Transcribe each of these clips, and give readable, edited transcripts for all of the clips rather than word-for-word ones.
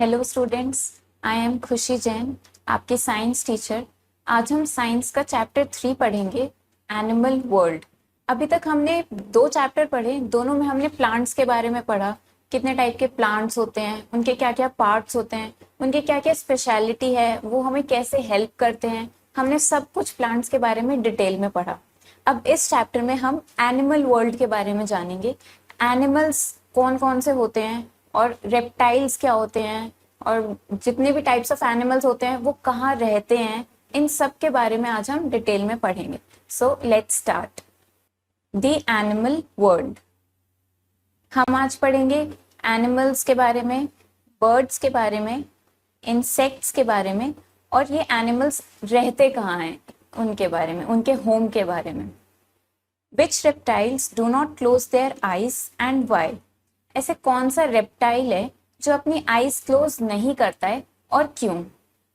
Hello students, I am खुशी जैन, आपकी science teacher. आज हम साइंस का चैप्टर 3 पढ़ेंगे, एनिमल वर्ल्ड। अभी तक हमने 2 चैप्टर पढ़े, दोनों में हमने प्लांट्स के बारे में पढ़ा, कितने टाइप के प्लांट्स होते हैं, उनके क्या क्या पार्ट्स होते हैं, उनके क्या क्या स्पेशलिटी है, वो हमें कैसे हेल्प करते हैं। हमने सब कुछ प्लांट्स के बारे में डिटेल में पढ़ा। अब इस चैप्टर में हम एनिमल वर्ल्ड के बारे में जानेंगे। एनिमल्स कौन कौन से होते हैं और रेप्टाइल्स क्या होते हैं और जितने भी टाइप्स ऑफ एनिमल्स होते हैं वो कहाँ रहते हैं, इन सब के बारे में आज हम डिटेल में पढ़ेंगे। So let's start the animal world. हम आज पढ़ेंगे एनिमल्स के बारे में, बर्ड्स के बारे में, इंसेक्ट्स के बारे में, और ये एनिमल्स रहते कहाँ हैं उनके बारे में, उनके होम के बारे में। Which reptiles do not close their eyes and why? ऐसे कौन सा रेप्टाइल है जो अपनी आईज क्लोज नहीं करता है और क्यों?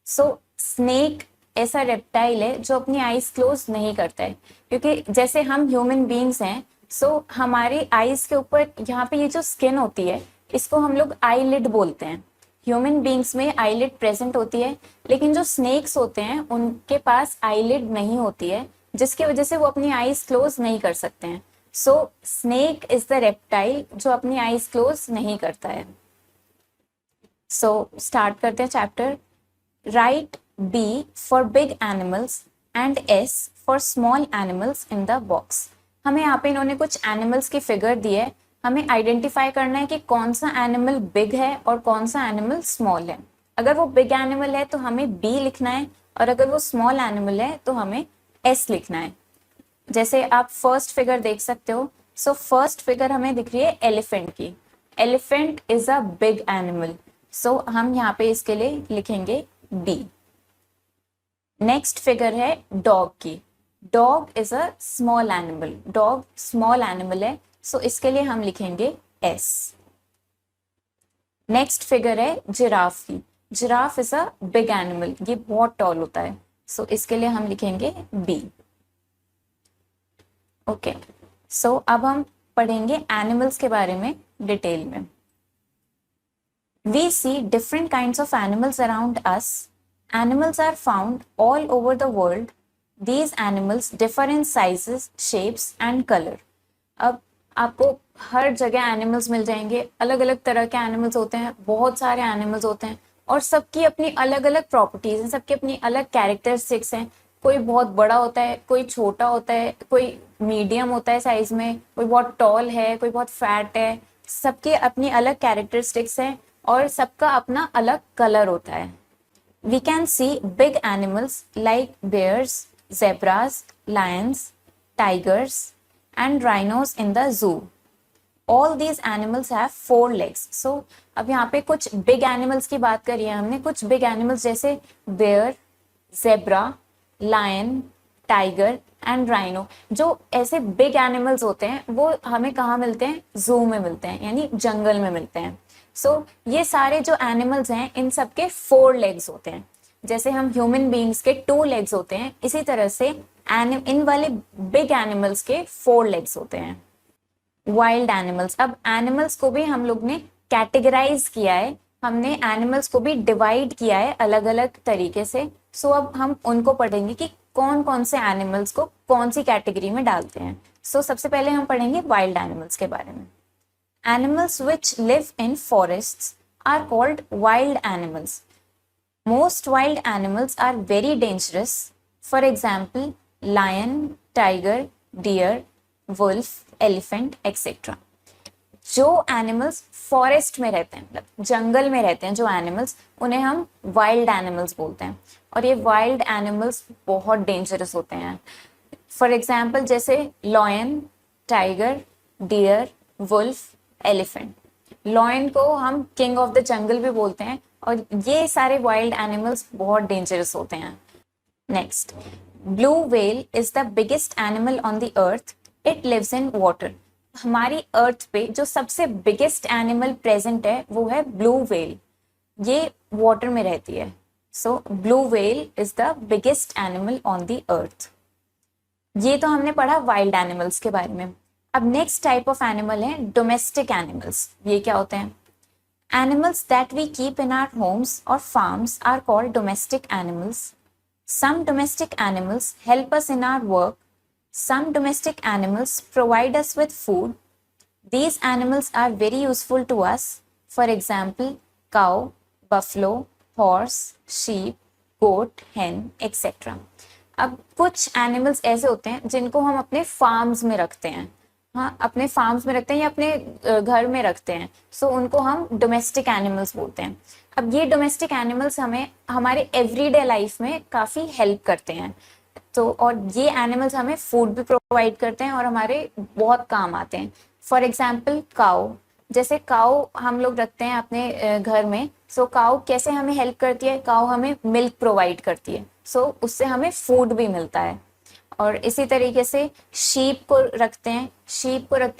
सो स्नेक ऐसा रेप्टाइल है जो अपनी आईज क्लोज नहीं करता है, क्योंकि जैसे हम ह्यूमन बीइंग्स हैं, सो हमारी आईज के ऊपर यहाँ पे ये जो स्किन होती है इसको हम लोग आईलिड बोलते हैं। ह्यूमन बीइंग्स में आईलिड प्रेजेंट होती है, लेकिन जो स्नेक्स होते हैं उनके पास आईलिड नहीं होती है, जिसकी वजह से वो अपनी आईज क्लोज नहीं कर सकते हैं। सो स्नेक इज द रेप्टाइल जो अपनी आईज क्लोज नहीं करता है। सो स्टार्ट करते हैं chapter. Write B for big animals and S for small animals in the box. हमें यहाँ पे इन्होंने कुछ एनिमल्स की फिगर दी है, हमें आइडेंटिफाई करना है कि कौन सा एनिमल बिग है और कौन सा एनिमल स्मॉल है। अगर वो बिग एनिमल है तो हमें बी लिखना है, और अगर वो स्मॉल एनिमल है तो हमें एस लिखना है। जैसे आप फर्स्ट फिगर देख सकते हो। सो फर्स्ट फिगर हमें दिख रही है एलिफेंट की। Elephant is a big animal, so हम यहाँ पे इसके लिए लिखेंगे बी। नेक्स्ट फिगर है डॉग की। Dog is a small animal, dog small animal है, सो इसके लिए हम लिखेंगे एस। नेक्स्ट फिगर है जिराफ की। Giraffe is a big animal, ये बहुत टॉल होता है, सो इसके लिए हम लिखेंगे बी। ओके, सो अब हम पढ़ेंगे एनिमल्स के बारे में डिटेल में। We see different kinds of animals around us. Animals are found all over the world. These animals differ in sizes, shapes and color. अब आपको हर जगह एनिमल्स मिल जाएंगे, अलग अलग तरह के एनिमल्स होते हैं, बहुत सारे एनिमल्स होते हैं और सबकी अपनी अलग अलग प्रॉपर्टीज हैं, सबकी अपनी अलग कैरेक्टरिस्टिक्स हैं। कोई बहुत बड़ा होता है, कोई छोटा होता है, कोई मीडियम होता है साइज में, कोई बहुत टॉल है, कोई बहुत फैट है। सबकी अपनी अलग कैरेक्टरिस्टिक्स हैं और सबका अपना अलग कलर होता है। We can see big animals like bears, zebras, lions, tigers and rhinos in the zoo. All these animals have 4 legs. So अब यहाँ पे कुछ big animals की बात करी है हमने। कुछ big animals जैसे bear, zebra, lion, tiger and rhino, जो ऐसे big animals होते हैं वो हमें कहाँ मिलते हैं? zoo में मिलते हैं, यानी जंगल में मिलते हैं। ये सारे जो एनिमल्स हैं इन सबके 4 लेग्स होते हैं। जैसे हम ह्यूमन बीइंग्स के 2 लेग्स होते हैं, इसी तरह से इन वाले बिग एनिमल्स के 4 लेग्स होते हैं। Wild animals. अब एनिमल्स को भी हम लोग ने कैटेगराइज किया है, हमने एनिमल्स को भी डिवाइड किया है अलग अलग तरीके से। अब हम उनको पढ़ेंगे कि कौन कौन से एनिमल्स को कौन सी कैटेगरी में डालते हैं। सबसे पहले हम पढ़ेंगे वाइल्ड एनिमल्स के बारे में। Animals which live in forests are called wild animals. Most wild animals are very dangerous. For example, lion, tiger, deer, wolf, elephant, etc. जो एनिमल्स फॉरेस्ट में रहते हैं, मतलब जंगल में रहते हैं जो एनिमल्स, उन्हें हम वाइल्ड एनिमल्स बोलते हैं। और ये वाइल्ड एनिमल्स बहुत डेंजरस होते हैं। फॉर एग्जाम्पल जैसे lion, tiger, deer, wolf, elephant. Lion को हम किंग ऑफ द जंगल भी बोलते हैं, और ये सारे वाइल्ड एनिमल्स बहुत डेंजरस होते हैं। Next, blue whale is the biggest animal on the earth. It lives in water. हमारी अर्थ पे जो सबसे बिगेस्ट एनिमल प्रेजेंट है वो है ब्लू व्हेल, ये वाटर में रहती है। Blue whale is the biggest animal on the अर्थ। ये तो हमने पढ़ा वाइल्ड एनिमल्स के बारे में। अब नेक्स्ट टाइप ऑफ एनिमल है डोमेस्टिक एनिमल्स। ये क्या होते हैं? Animals that we keep in our homes or farms are called domestic animals. Some domestic animals help us in our work. Some domestic animals provide us with food. These animals are very useful to us. For example, cow, buffalo, horse, sheep, goat, hen, etc. अब कुछ animals ऐसे होते हैं जिनको हम अपने farms में रखते हैं, हाँ अपने फार्म्स में रखते हैं या अपने घर में रखते हैं, सो उनको हम डोमेस्टिक एनिमल्स बोलते हैं। अब ये डोमेस्टिक एनिमल्स हमें हमारे एवरीडे लाइफ में काफ़ी हेल्प करते हैं, तो और ये एनिमल्स हमें फूड भी प्रोवाइड करते हैं और हमारे बहुत काम आते हैं। फॉर एग्जाम्पल काऊ, जैसे काऊ हम लोग रखते हैं अपने घर में, सो काऊ कैसे हमें हेल्प करती है, काऊ हमें मिल्क प्रोवाइड करती है, सो उससे हमें फूड भी मिलता है। और इसी तरीके से शीप को रखते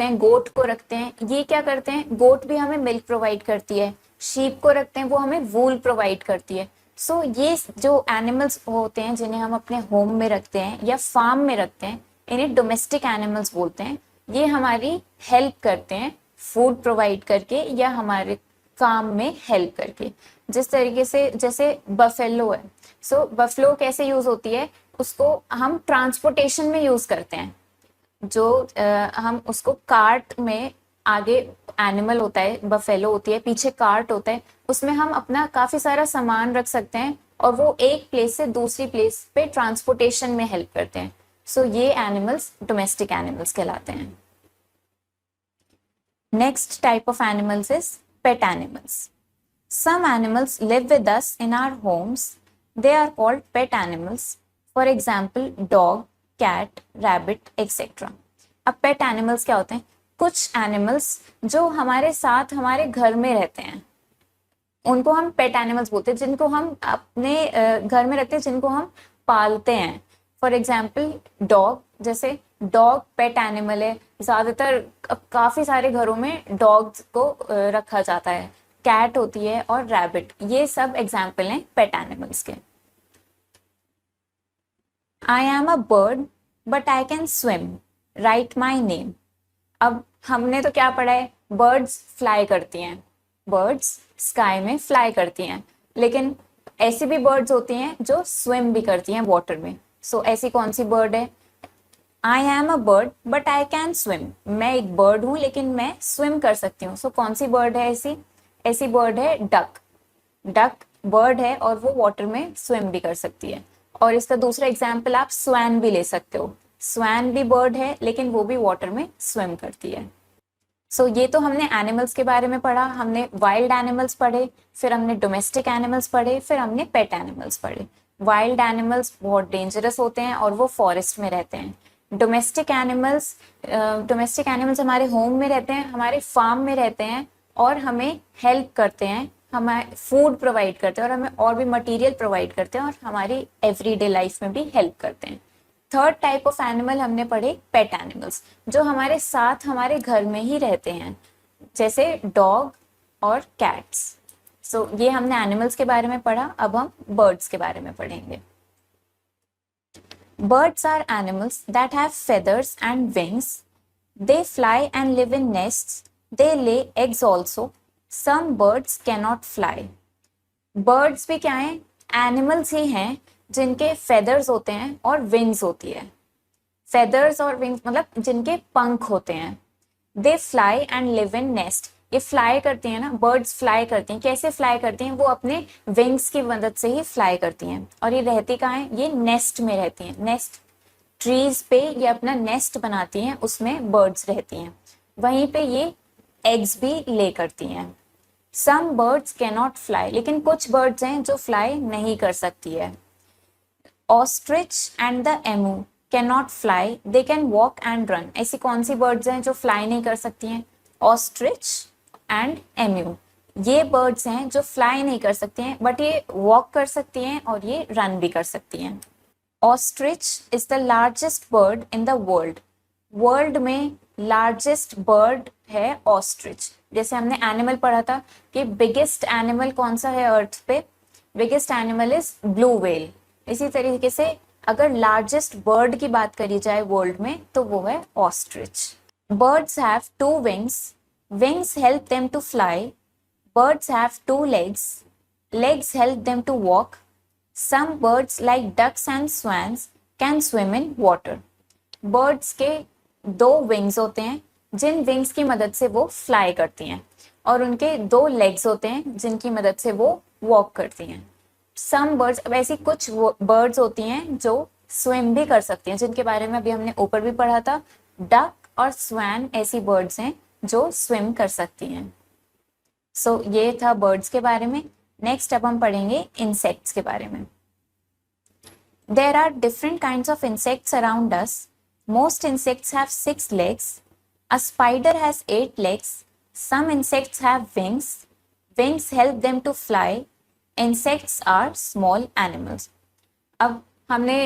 हैं, गोट को रखते हैं, ये क्या करते हैं, गोट भी हमें मिल्क प्रोवाइड करती है, शीप को रखते हैं वो हमें वूल प्रोवाइड करती है। सो ये जो एनिमल्स होते हैं जिन्हें हम अपने होम में रखते हैं या फार्म में रखते हैं, इन्हें डोमेस्टिक एनिमल्स बोलते हैं। ये हमारी हेल्प करते हैं फूड प्रोवाइड करके या हमारे काम में हेल्प करके। जिस तरीके से जैसे बफेलो है, सो बफेलो कैसे यूज होती है, उसको हम ट्रांसपोर्टेशन में यूज करते हैं। जो हम उसको कार्ट में, आगे एनिमल होता है, बफेलो होती है, पीछे कार्ट होता है, उसमें हम अपना काफी सारा सामान रख सकते हैं और वो एक प्लेस से दूसरी प्लेस पे ट्रांसपोर्टेशन में हेल्प करते हैं। सो ये एनिमल्स डोमेस्टिक एनिमल्स कहलाते हैं। Next type of animals is pet animals. Some animals live with us in our homes. They are called pet animals. For example, dog, cat, rabbit, etc. अब pet animals क्या होते हैं? कुछ animals जो हमारे साथ हमारे घर में रहते हैं उनको हम पेट एनिमल्स बोलते हैं, जिनको हम अपने घर में रखते हैं, जिनको हम पालते हैं। फॉर एग्जाम्पल डॉग, जैसे डॉग पेट एनिमल है, ज्यादातर काफी सारे घरों में डॉग्स को रखा जाता है। कैट होती है और रैबिट, ये सब एग्जाम्पल हैं पेट एनिमल्स के। I am a bird but I can swim, right my name. अब हमने तो क्या पढ़ा है, बर्ड्स फ्लाई करती हैं, बर्ड्स स्काई में फ्लाई करती हैं, लेकिन ऐसी भी बर्ड्स होती हैं जो स्विम भी करती हैं वाटर में। सो ऐसी कौन सी बर्ड है? I am a bird but I can swim, मैं एक बर्ड हूं लेकिन मैं स्विम कर सकती हूँ। सो कौन सी बर्ड है ऐसी? ऐसी बर्ड है डक। डक बर्ड है और वो वाटर में स्विम भी कर सकती है। और इसका दूसरा एग्जाम्पल आप स्वैन भी ले सकते हो। स्वैन भी बर्ड है लेकिन वो भी वाटर में स्विम करती है। सो ये तो हमने एनिमल्स के बारे में पढ़ा, हमने वाइल्ड एनिमल्स पढ़े, फिर हमने डोमेस्टिक एनिमल्स पढ़े, फिर हमने पेट एनिमल्स पढ़े। वाइल्ड एनिमल्स बहुत डेंजरस होते हैं और वो फॉरेस्ट में रहते हैं। डोमेस्टिक एनिमल्स हमारे होम में रहते हैं, हमारे फार्म में रहते हैं और हमें हेल्प करते हैं, हमें फूड प्रोवाइड करते हैं और हमें और भी मटेरियल प्रोवाइड करते हैं और हमारी एवरीडे लाइफ में भी हेल्प करते हैं। थर्ड टाइप ऑफ एनिमल हमने पढ़े पेट एनिमल्स, जो हमारे साथ हमारे घर में ही रहते हैं, जैसे डॉग और कैट्स। सो ये हमने एनिमल्स के बारे में पढ़ा। अब हम बर्ड्स के बारे में पढ़ेंगे। Birds are animals that have feathers and wings. They fly and live in nests. They lay eggs also. Some birds cannot fly. Birds भी क्या हैं? Animals ही हैं जिनके feathers होते हैं और wings होती है। Feathers और wings मतलब जिनके पंख होते हैं। They fly and live in nest. ये फ्लाई करती हैं ना, बर्ड्स फ्लाई करती हैं। कैसे फ्लाई करती हैं? वो अपने विंग्स की मदद से ही फ्लाई करती हैं। और ये रहती कहाँ है? ये नेस्ट में रहती हैं। नेस्ट ट्रीज पे ये अपना नेस्ट बनाती हैं, उसमें बर्ड्स रहती हैं, वहीं पे ये एग्स भी ले करती हैं। Some birds can not fly, लेकिन कुछ बर्ड्स हैं जो फ्लाई नहीं कर सकती है। Ostrich and the emu can not fly, they can walk and run. ऐसी कौन सी बर्ड्स हैं जो फ्लाई नहीं कर सकती हैं? ऑस्ट्रिच एंड एम्यू, ये बर्ड्स हैं जो फ्लाई नहीं कर सकती हैं बट ये वॉक कर सकती हैं और ये रन भी कर सकती हैं। Ostrich is the largest bird in the world. World में लार्जेस्ट बर्ड है ऑस्ट्रिच। जैसे हमने एनिमल पढ़ा था कि बिगेस्ट एनिमल कौन सा है अर्थ पे? Biggest animal is blue whale. इसी तरीके से अगर लार्जेस्ट बर्ड की बात करी जाए वर्ल्ड में तो वो है ostrich. Birds have two wings. Wings help them to fly. Birds have two legs. Legs help them to walk. Some birds like ducks and swans can swim in water. Birds के दो wings होते हैं जिन wings की मदद से वो fly करती हैं, और उनके दो legs होते हैं जिनकी मदद से वो walk करती हैं. Some birds, वैसी कुछ birds होती हैं जो swim भी कर सकती हैं, जिनके बारे में अभी हमने ऊपर भी पढ़ा था. Duck और swan ऐसी birds हैं जो swim कर सकती हैं. So ये था birds के बारे में. Next अब हम पढ़ेंगे insects के बारे में. There are different kinds of insects around us. Most insects have 6 legs. A spider has 8 legs. Some insects have wings. Wings help them to fly. Insects are small animals. अब हमने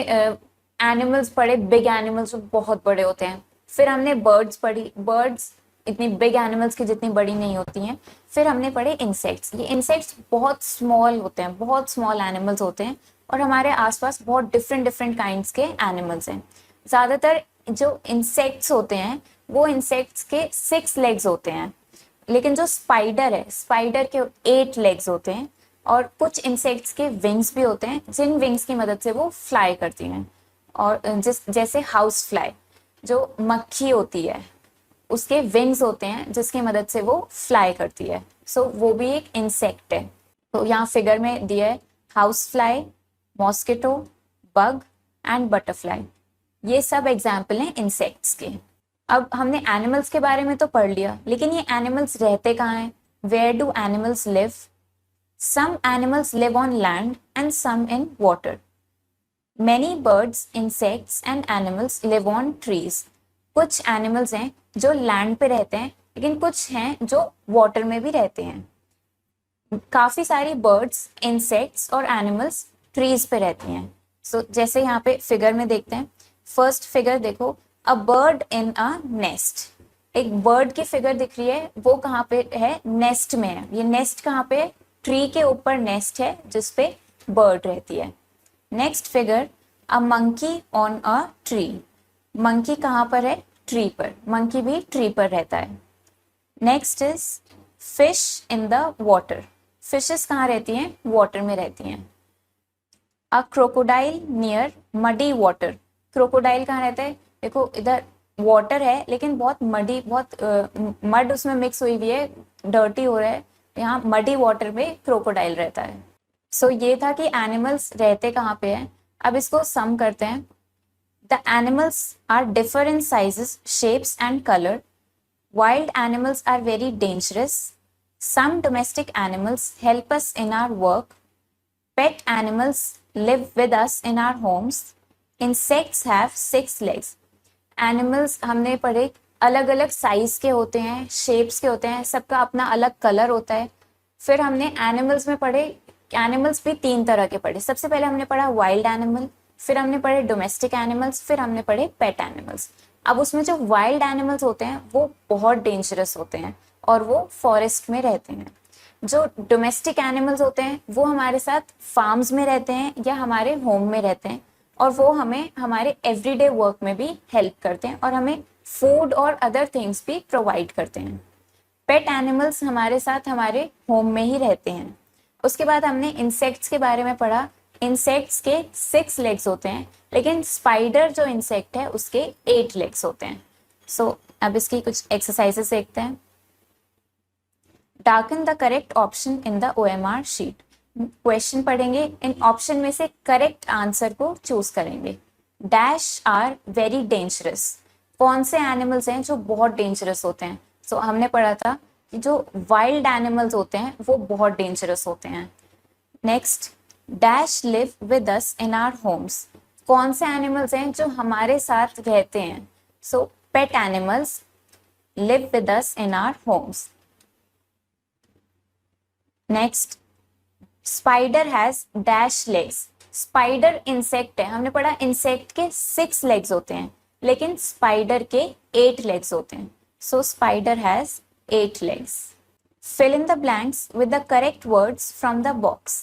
animals पढ़े, big animals जो बहुत बड़े होते हैं. फिर हमने बर्ड्स पढ़ी. बर्ड्स इतनी बिग एनिमल्स की जितनी बड़ी नहीं होती हैं. फिर हमने पढ़े इंसेक्ट्स. ये इंसेक्ट्स बहुत स्मॉल होते हैं, बहुत स्मॉल एनिमल्स होते हैं, और हमारे आसपास बहुत डिफरेंट काइंड्स के एनिमल्स हैं. ज़्यादातर जो इंसेक्ट्स होते हैं वो इंसेक्ट्स के 6 लेग्स होते हैं, लेकिन जो स्पाइडर है, स्पाइडर के 8 लेग्स होते हैं, और कुछ इंसेक्ट्स के विंग्स भी होते हैं जिन विंग्स की मदद से वो फ्लाई करती हैं. और जैसे हाउस फ्लाई, जो मक्खी होती है, उसके विंग्स होते हैं जिसकी मदद से वो फ्लाई करती है. सो वो भी एक इंसेक्ट है. तो यहाँ फिगर में दिया है house fly, mosquito, bug and butterfly. ये सब एग्जाम्पल हैं इंसेक्ट्स के. अब हमने एनिमल्स के बारे में तो पढ़ लिया, लेकिन ये एनिमल्स रहते कहाँ हैं? Where do animals live? Some animals live on land and some in water. Many birds, insects and animals live on trees. कुछ एनिमल्स हैं जो लैंड पे रहते हैं, लेकिन कुछ हैं जो वाटर में भी रहते हैं. काफी सारी बर्ड्स, इंसेक्ट्स और एनिमल्स ट्रीज पे रहती हैं. सो जैसे यहाँ पे फिगर में देखते हैं. फर्स्ट फिगर देखो, a bird in a nest. एक बर्ड की फिगर दिख रही है, वो कहाँ पे है? नेस्ट में है. ये नेस्ट कहाँ पे है? ट्री के ऊपर नेस्ट है जिसपे बर्ड रहती है. Next figure, a monkey on a tree. Monkey कहाँ पर है? ट्री पर. मंकी भी ट्री पर रहता है. Next is fish in the water. Fishes कहाँ रहती हैं? वाटर में रहती हैं. अ crocodile near muddy water. Crocodile कहाँ रहता है? देखो इधर वाटर है, लेकिन बहुत मडी, बहुत मड उसमें मिक्स हुई हुई है, डर्टी हो रहा है. यहाँ मडी वाटर में क्रोकोडाइल रहता है. सो ये था कि एनिमल्स रहते कहाँ पे हैं. अब इसको सम करते हैं. The animals are differ in sizes, shapes and colour. Wild animals are very dangerous. Some domestic animals help us in our work. Pet animals live with us in our homes. Insects have 6 legs. Animals हमने पढ़े अलग अलग size के होते हैं, shapes के होते हैं, सबका अपना अलग कलर होता है. फिर हमने एनिमल्स में पढ़े, एनिमल्स भी 3 तरह के पढ़े. सबसे पहले हमने पढ़ा वाइल्ड एनिमल, फिर हमने पढ़े डोमेस्टिक एनिमल्स, फिर हमने पढ़े पेट एनिमल्स. अब उसमें जो वाइल्ड एनिमल्स होते हैं वो बहुत डेंजरस होते हैं और वो फॉरेस्ट में रहते हैं. जो डोमेस्टिक एनिमल्स होते हैं वो हमारे साथ फार्म्स में रहते हैं या हमारे होम में रहते हैं, और वो हमें हमारे एवरीडे वर्क में भी हेल्प करते हैं और हमें फूड और अदर थिंग्स भी प्रोवाइड करते हैं. पेट एनिमल्स हमारे साथ हमारे होम में ही रहते हैं. उसके बाद हमने इंसेक्ट्स के बारे में पढ़ा. इंसेक्ट्स के 6 लेग्स होते हैं, लेकिन स्पाइडर जो इंसेक्ट है उसके 8 लेग्स होते हैं. सो अब इसकी कुछ एक्सरसाइजेस देखते हैं. Darken the correct option in the OMR sheet. Question पढ़ेंगे, इन ऑप्शन में से करेक्ट आंसर को चूज करेंगे. Dash are very dangerous. कौन से एनिमल्स हैं जो बहुत डेंजरस होते हैं? सो हमने पढ़ा था कि जो वाइल्ड एनिमल्स होते हैं वो बहुत डेंजरस होते हैं. Next, dash live with us in our homes. कौन से एनिमल्स हैं जो हमारे साथ रहते हैं? So pet animals live with us in our homes. Next, spider has dash legs. Spider insect है, हमने पढ़ा इंसेक्ट के 6 लेग्स होते हैं, लेकिन स्पाइडर के 8 लेग्स होते हैं. सो spider has 8 legs. Fill in the blanks with the correct words from the box.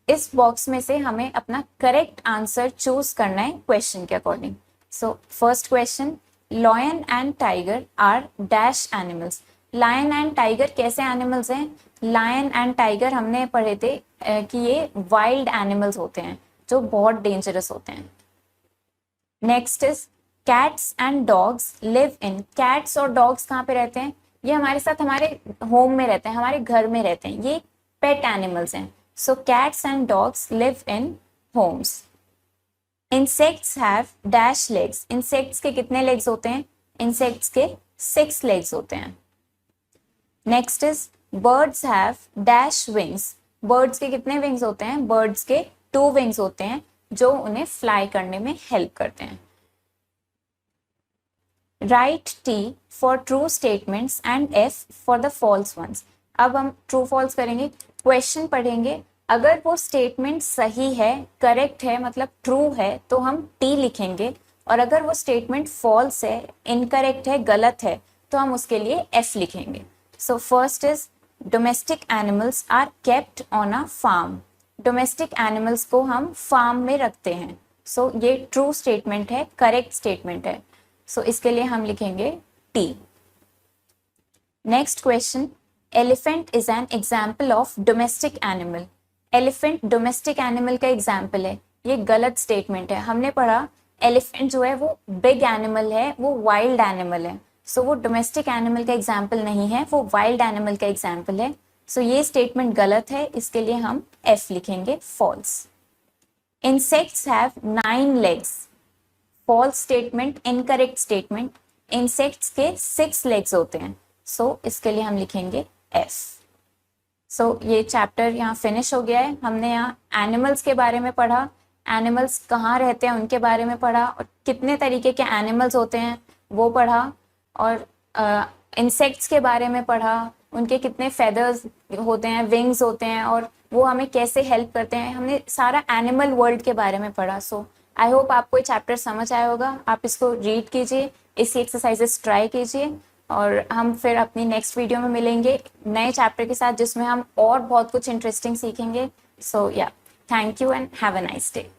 इस बॉक्स में से हमें अपना करेक्ट आंसर चूज करना है क्वेश्चन के according. So first question, lion and tiger are dash animals. Lion and tiger कैसे animals हैं? लायन एंड टाइगर हमने पढ़े थे कि ये वाइल्ड एनिमल्स होते हैं जो बहुत डेंजरस होते हैं। Next is cats and dogs live in. Cats और डॉग्स कहाँ पे रहते हैं? ये हमारे साथ हमारे होम में रहते हैं, हमारे घर में रहते हैं, ये पेट एनिमल्स हैं। So cats and dogs live in homes. Insects have dash legs. Insects के कितने लेग्स होते हैं? इंसेक्ट्स के 6 लेग्स होते हैं। Next is birds have dash wings. Birds के कितने विंग्स होते हैं? बर्ड्स के 2 विंग्स होते हैं जो उन्हें फ्लाई करने में हेल्प करते हैं। Write T for true statements and F for the false ones. अब हम ट्रू फॉल्स करेंगे, क्वेश्चन पढ़ेंगे, अगर वो स्टेटमेंट सही है, करेक्ट है, मतलब ट्रू है, तो हम T लिखेंगे, और अगर वो स्टेटमेंट फॉल्स है, इनकरेक्ट है, गलत है, तो हम उसके लिए F लिखेंगे। So first is domestic animals are kept on a farm. Domestic animals को हम फार्म में रखते हैं। सो ये ट्रू स्टेटमेंट है, करेक्ट स्टेटमेंट है। सो इसके लिए हम लिखेंगे T। Next question, elephant is an example of domestic animal. Elephant domestic animal का एग्जाम्पल है, ये गलत स्टेटमेंट है। हमने पढ़ा एलिफेंट जो है वो बिग एनिमल है, वो वाइल्ड एनिमल है। सो वो डोमेस्टिक एनिमल का एग्जाम्पल नहीं है, वो वाइल्ड एनिमल का एग्जाम्पल है। सो ये स्टेटमेंट गलत है, इसके लिए हम F लिखेंगे, false. Insects have 9 legs. False statement, incorrect statement. Insects के 6 लेग्स होते हैं। सो इसके लिए हम लिखेंगे F। सो ये चैप्टर यहाँ फिनिश हो गया है। हमने यहाँ एनिमल्स के बारे में पढ़ा, एनिमल्स कहाँ रहते हैं उनके बारे में पढ़ा, और कितने तरीके के एनिमल्स होते हैं वो पढ़ा, और इंसेक्ट्स के बारे में पढ़ा, उनके कितने फेदर्स होते हैं, विंग्स होते हैं, और वो हमें कैसे हेल्प करते हैं। हमने सारा एनिमल वर्ल्ड के बारे में पढ़ा। सो आई होप आपको ये चैप्टर समझ आया होगा। आप इसको रीड कीजिए, इसकी एक्सरसाइजेस ट्राई कीजिए, और हम फिर अपनी नेक्स्ट वीडियो में मिलेंगे नए चैप्टर के साथ, जिसमें हम और बहुत कुछ इंटरेस्टिंग सीखेंगे। सो या, thank you and have a nice day.